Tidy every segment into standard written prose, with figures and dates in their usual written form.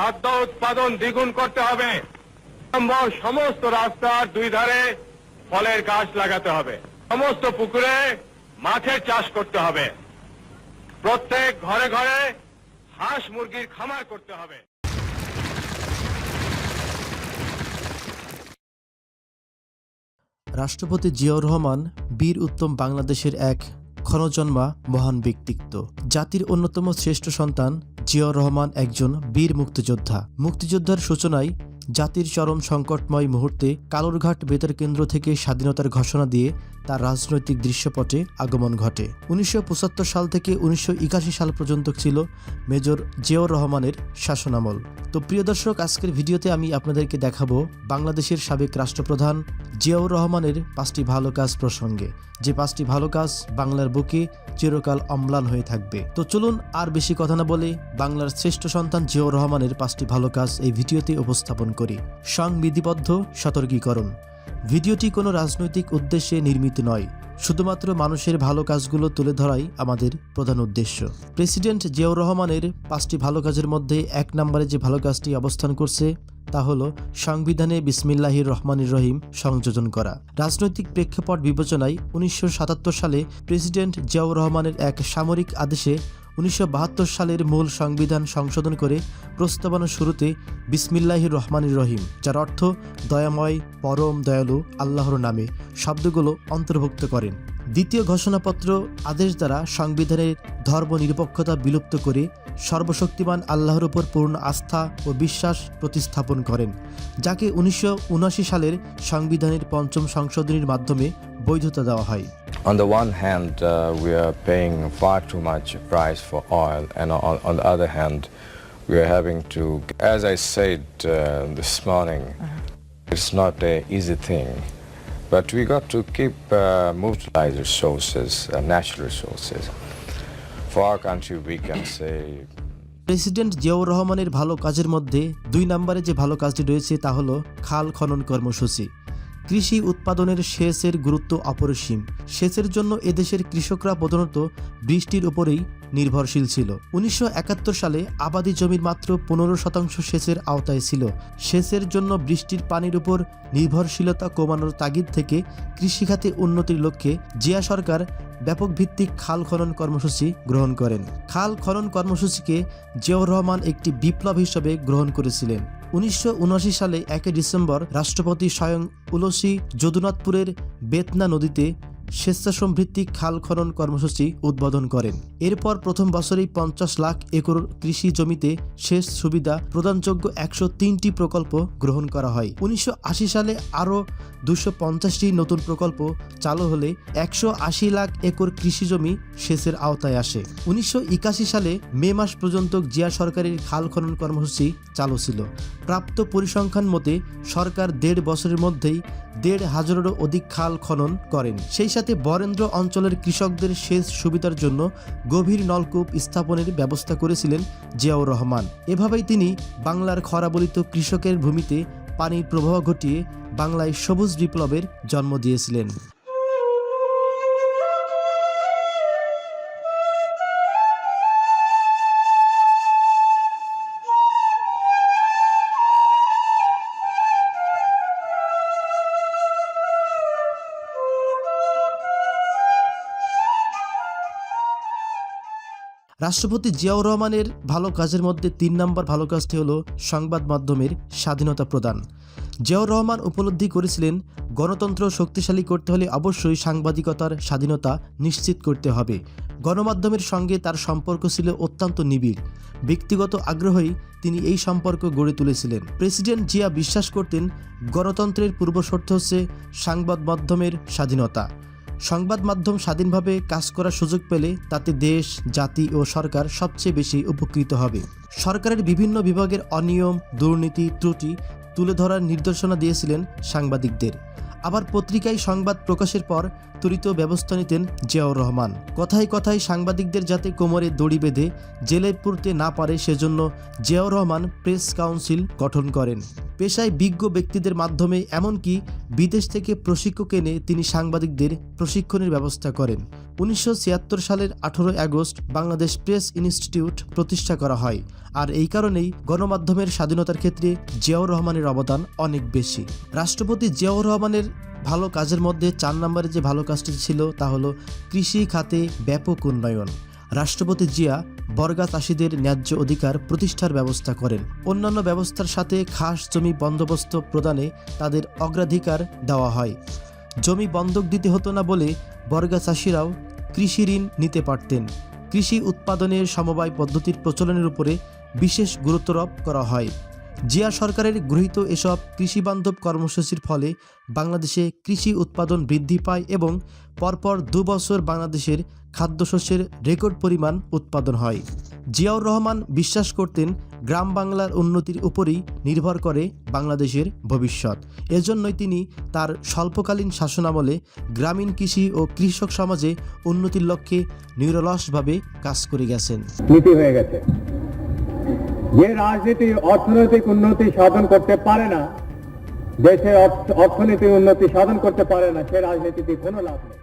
খাদ্য উৎপাদন দ্বিগুণ করতে হবে। সমস্ত রাস্তার দুই ধারে ফলের গাছ লাগাতে হবে। সমস্ত পুকুরে মাছের চাষ করতে হবে। প্রত্যেক ঘরে ঘরে হাঁস মুরগির খামার করতে হবে। রাষ্ট্রপতি জিয়াউর রহমান বীর উত্তম বাংলাদেশের এক ক্ষণজন্মা মহান ব্যক্তিত্ব। জাতির অন্যতম শ্রেষ্ঠ সন্তান জিয়াউর রহমান একজন বীর মুক্তিযোদ্ধা। মুক্তিযোদ্ধার সূচনায় জাতির চরম সংকটময় মুহূর্তে কালুরঘাট বেতার কেন্দ্র থেকে স্বাধীনতার ঘোষণা দিয়ে তার রাজনৈতিক দৃশ্যপটে আগমন ঘটে। ১৯৭৫ সাল থেকে ১৯৮১ সাল পর্যন্ত ছিল মেজর জিয়াউর রহমানের শাসনামল। তো প্রিয় দর্শক, আজকের ভিডিওতে আমি আপনাদেরকে দেখাবো বাংলাদেশের সাবেক রাষ্ট্রপ্রধান জিয়াউর রহমানের ৫টি ভালো কাজ প্রসঙ্গে, যে 5টি ভালো কাজ বাংলার বুকে চিরকাল অম্লান হয়ে থাকবে। তো চলুন আর বেশি কথা না বলে বাংলার শ্রেষ্ঠ সন্তান জিয়াউর রহমানের 5টি ভালো কাজ এই ভিডিওতে উপস্থাপন করি। সংবিধিবদ্ধ সতর্কীকরণ। ভিডিওটি কোনো রাজনৈতিক উদ্দেশ্যে নির্মিত নয়, শুধুমাত্র মানুষের ভালো কাজগুলো তুলে ধরাই আমাদের প্রধান উদ্দেশ্য। প্রেসিডেন্ট জিয়াউর রহমানের 5টি ভালো কাজের মধ্যে 1 নম্বরে যে ভালো কাজটি অবস্থান করছে তা হলো সংবিধানে বিসমিল্লাহির রহমানির রহিম সংযোজন করা। রাজনৈতিক প্রেক্ষাপট বিবেচনায় ১৯৭৭ সালে প্রেসিডেন্ট জিয়াউর রহমানের এক সামরিক আদেশে ১৯৭২ সালের মূল সংবিধান সংশোধন করে প্রস্তাবনা শুরুতে বিসমিল্লাহির রহমানির রহিম, যার অর্থ দয়াময় পরম দয়ালু আল্লাহর নামে, শব্দগুলো অন্তর্ভুক্ত করেন। দ্বিতীয় ঘোষণাপত্র আদেশ দ্বারা সংবিধানের ধর্মনিরপেক্ষতা বিলুপ্ত করে সর্বশক্তিমান আল্লাহর উপর পূর্ণ আস্থা ও বিশ্বাস প্রতিস্থাপন করেন, যাকে ১৯৭৯ সালের সংবিধানের ৫ম সংশোধনীর মাধ্যমে বৈধতা দেওয়া হয়। On the one hand, we are paying far too much price for oil, and on the other hand, we are having to, as I said this morning, it's not an easy thing, but we got to keep utilize resources, natural resources. For our country, we can say. President Ziaur রহমানের ভালো কাজের মধ্যে 2 নম্বরে যে ভালো কাজটি রয়েছে তা হলো খাল খনন কর্মসূচি। কৃষি উৎপাদনের সেচের গুরুত্ব অপরিসীম। সেচের জন্য এদেশের কৃষকরা প্রধানত বৃষ্টির উপরেই নির্ভরশীল ছিল। ১৯৭১ সালে আবাদি জমির মাত্র 15% সেচের আওতায় ছিল। সেচের জন্য বৃষ্টির পানির উপর নির্ভরশীলতা কমানোর তাগিদ থেকে কৃষিখাতে উন্নতির লক্ষ্যে জিয়া সরকার ব্যাপক ভিত্তিক খাল খনন কর্মসূচি গ্রহণ করেন। খাল খনন কর্মসূচিকে জিয়াউর রহমান একটি বিপ্লব হিসেবে গ্রহণ করেছিলেন। ১৯৭৯ সালে ১ ডিসেম্বর রাষ্ট্রপতি স্বয়ং উলসি যদুনাথপুরের বেতনা নদীতে স্বেচ্ছাসেবভিত্তিক খাল খনন কর্মসূচি উদ্বোধন করেন। এরপর প্রথম বছরেই ৫০ লাখ একর কৃষি জমিতে সেচ সুবিধা প্রদানযোগ্য ১০৩টি প্রকল্প গ্রহণ করা হয়। ১৯৮০ সালে আরও ২৫০টি নতুন প্রকল্প চালু হলে ১৮০ লাখ একর কৃষি জমি সেচের আওতায় আসে। ১৯৮১ সালে মে মাস পর্যন্ত জিয়া সরকারের খাল খনন কর্মসূচি চালু ছিল। প্রাপ্ত পরিসংখ্যান মতে সরকার ১.৫ বছরের মধ্যেই ১,৫০০-এরও অধিক খাল খনন করেন। সেই সাথে বরেন্দ্র অঞ্চলের কৃষকদের সেচ সুবিধার জন্য গভীর নলকূপ স্থাপনের ব্যবস্থা করেছিলেন জিয়াউর রহমান। এভাবেই তিনি বাংলার খরাবলিত কৃষকের ভূমিতে পানির প্রবাহ ঘটিয়ে বাংলায় সবুজ বিপ্লবের জন্ম দিয়েছিলেন। রাষ্ট্রপতি জিয়াউর রহমানের ভালো কাজের মধ্যে ৩ নম্বর ভালো কাজটি হলো সংবাদ মাধ্যমের স্বাধীনতা প্রদান। জিয়াউর রহমান উপলব্ধি করেছিলেন গণতন্ত্র শক্তিশালী করতে হলে অবশ্যই সাংবাদিকতার স্বাধীনতা নিশ্চিত করতে হবে। গণমাধ্যমের সঙ্গে তার সম্পর্ক ছিল অত্যন্ত নিবিড়। ব্যক্তিগত আগ্রহেই তিনি এই সম্পর্ক গড়ে তুলেছিলেন। প্রেসিডেন্ট জিয়া বিশ্বাস করতেন গণতন্ত্রের পূর্বশর্ত হচ্ছে সংবাদ মাধ্যমের স্বাধীনতা। সংবাদ মাধ্যম স্বাধীনভাবে কাজ করার সুযোগ পেলে তাতে দেশ, জাতি ও সরকার সবচেয়ে বেশি উপকৃত হবে। সরকারের বিভিন্ন বিভাগের অনিয়ম, দুর্নীতি, ত্রুটি তুলে ধরার নির্দেশনা দিয়েছিলেন সাংবাদিকদের। আবার পত্রিকায় সংবাদ প্রকাশের পর ত্বরিত ব্যবস্থা নিতেন জিয়াউর রহমান। কথায় কথায় সাংবাদিকদের যাতে কোমরে দড়ি বেঁধে জেলে পুরতে না পারে সেজন্য জিয়াউর রহমান প্রেস কাউন্সিল গঠন করেন। পেশায় বিজ্ঞ ব্যক্তিদের মাধ্যমে এমনকি বিদেশ থেকে প্রশিক্ষক এনে তিনি সাংবাদিকদের প্রশিক্ষণের ব্যবস্থা করেন। 1976 সালের 18 আগস্ট বাংলাদেশ প্রেস ইনস্টিটিউট প্রতিষ্ঠা করা হয়। আর এই কারণেই গণমাধ্যমের স্বাধীনতার ক্ষেত্রে জিয়াউর রহমানের অবদান অনেক বেশি। রাষ্ট্রপতি জিয়াউর রহমানের ভালো কাজের মধ্যে 4 নম্বরে যে ভালো কাজটি ছিল তা হলো কৃষি খাতে ব্যাপক উন্নয়ন। রাষ্ট্রপতি জিয়া বর্গা চাষীদের ন্যায্য অধিকার প্রতিষ্ঠার ব্যবস্থা করেন। অন্যান্য ব্যবস্থার সাথে খাস জমি বন্দোবস্ত প্রদানে তাদের অগ্রাধিকার দেওয়া হয়। জমি বন্ধক দিতে হতো না বলে বর্গা চাষিরাও কৃষি ঋণ নিতে পারতেন। কৃষি উৎপাদনের সমবায় পদ্ধতির প্রচলনের উপরে বিশেষ গুরুত্বারোপ করা হয়। জিয়া সরকারের গৃহীত এসব কৃষিবান্ধব কর্মসূচির ফলে বাংলাদেশে কৃষি উৎপাদন বৃদ্ধি পায় এবং পরপর 2 বছর বাংলাদেশের খাদ্যশস্যের রেকর্ড পরিমাণ উৎপাদন হয়। জিয়াউর রহমান বিশ্বাস করতেন গ্রাম বাংলার উন্নতির উপরই নির্ভর করে বাংলাদেশের ভবিষ্যৎ। এজন্যই তিনি তার স্বল্পকালীন শাসনামলে গ্রামীণ কৃষি ও কৃষক সমাজে উন্নতির লক্ষ্যে নিরলসভাবে কাজ করে গেছেন। নীতি হয়ে গেছে। যে রাজনীতি অর্থনৈতিক উন্নতি সাধন করতে পারে না, দেশের অর্থনীতি উন্নতি সাধন করতে পারে না, সে রাজনীতিতে কোনো লাভ নেই।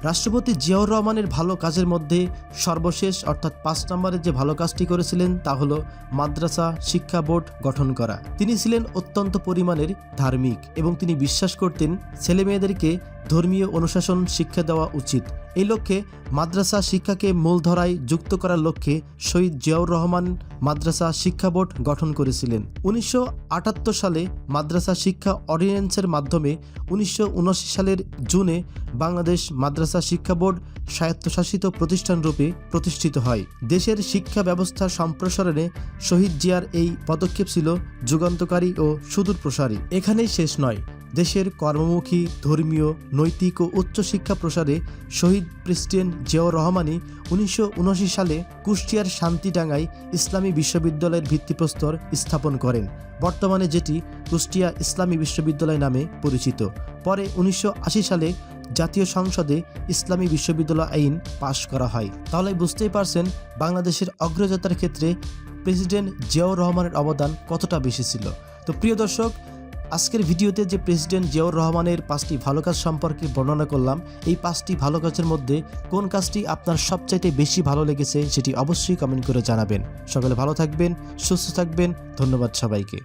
রাষ্ট্রপতি জিয়াউর রহমানের ভালো কাজের মধ্যে সর্বশেষ অর্থাৎ 5 নম্বরে যে ভালো কাজটি করেছিলেন তা হলো মাদ্রাসা শিক্ষা বোর্ড গঠন করা। তিনি ছিলেন অত্যন্ত পরিমাণের ধার্মিক এবং তিনি বিশ্বাস করতেন ছেলেমেয়েদেরকে ধর্মীয় অনুশাসন শিক্ষা দেওয়া উচিত। এই লক্ষ্যে মাদ্রাসা শিক্ষাকে মূলধারায় যুক্ত করার লক্ষ্যে শহীদ জিয়াউর রহমান মাদ্রাসা শিক্ষা বোর্ড গঠন করেছিলেন। 1978 সালে মাদ্রাসা শিক্ষা অর্ডিন্যান্সের মাধ্যমে 1979 সালের জুনে বাংলাদেশ মাদ্রাসা শিক্ষা বোর্ড স্বায়ত্তশাসিত প্রতিষ্ঠান রূপে প্রতিষ্ঠিত হয়। দেশের শিক্ষা ব্যবস্থার সম্প্রসারণে শহীদ জিয়ার এই পদক্ষেপ ছিল যুগান্তকারী ও সুদূরপ্রসারী। এখানেই শেষ নয়, দেশের কর্মমুখী ধর্মীয় নৈতিক ও উচ্চশিক্ষা প্রসারে শহীদ প্রেসিডেন্ট জিয়াউর রহমানই 1979 সালে কুষ্টিয়ার শান্তিডাঙ্গায় ইসলামী বিশ্ববিদ্যালয়ের ভিত্তিপ্রস্তর স্থাপন করেন, বর্তমানে যেটি কুষ্টিয়া ইসলামী বিশ্ববিদ্যালয় নামে পরিচিত। পরে 1980 সালে জাতীয় সংসদে ইসলামী বিশ্ববিদ্যালয় আইন পাশ করা হয়। তাহলে বুঝতেই পারছেন বাংলাদেশের অগ্রযাত্রার ক্ষেত্রে প্রেসিডেন্ট জিয়াউর রহমানের অবদান কতটা বেশি ছিল। তো প্রিয় দর্শক, আজকের ভিডিওতে যে প্রেসিডেন্ট জিয়াউর রহমানের 5টি ভালো কাজ সম্পর্কে বর্ণনা করলাম, এই 5টি ভালো কাজের মধ্যে কোন কাজটি আপনার সবচাইতে বেশি ভালো লেগেছে সেটি অবশ্যই কমেন্ট করে জানাবেন। সকলে ভালো থাকবেন, সুস্থ থাকবেন। ধন্যবাদ সবাইকে।